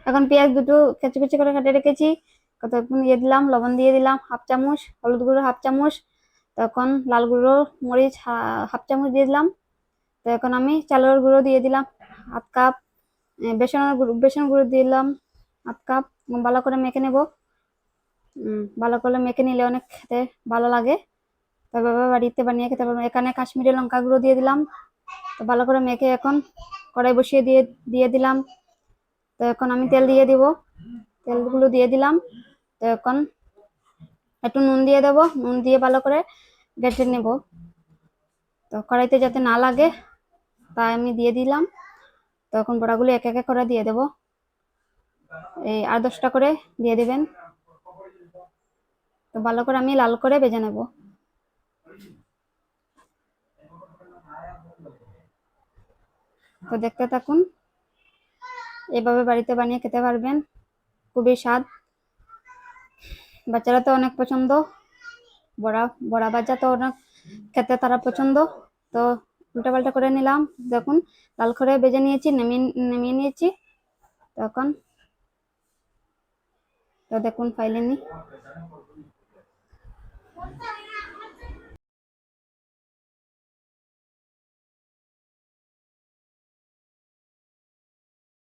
এখন পেঁয়াজ দুটো কুচি কুচি করে কেটে রেখেছি, কতক্ষণ দিয়ে দিলাম, লবণ দিয়ে দিলাম হাফ চামচ, হলুদ গুঁড়ো হাফ চামচ, তখন লাল গুঁড়ো মরিচ হাফ চামচ দিয়ে দিলাম। তো এখন আমি চালের গুঁড়ো দিয়ে দিলাম হাফ কাপ, বেসন গুঁড়ো দিয়ে দিলাম হাফ কাপ। ভালো করে মেখে নেব। ভালো করে মেখে নিলে অনেক খেতে ভালো লাগে, তবে বাড়িতে বানিয়ে খেতে পারবো। এখানে কাশ্মীরি লঙ্কা গুঁড়ো দিয়ে দিলাম। তো ভালো করে মেখে এখন কড়াই বসিয়ে দিয়ে দিলাম। তো এখন আমি তেল দিয়ে দিব, তেলগুলো দিয়ে দিলাম। তো এখন একটু নুন দিয়ে দেবো, নুন দিয়ে ভালো করে ঘেঁটে নেব। তো কড়াইতে যাতে না লাগে তাই আমি দিয়ে দিলাম। তো এখন বড়াগুলো এক এক করে দিয়ে দেবো, এই 8-10টা করে দিয়ে দিবেন। তো ভালো করে আমি লাল করে ভেজে নেব। তো দেখতে থাকুন, এভাবে বাড়িতে বানিয়ে খেতে পারবেন, খুবই স্বাদ। বাচ্চারা তো অনেক পছন্দ, বড়া ভাজা তো অনেক খেতে তারা পছন্দ। তো উল্টা পাল্টা করে নিলাম, দেখুন লাল করে ভেজে নিয়েছি, নামিয়ে নিয়েছি। তখন তো দেখুন ফাইলে নি।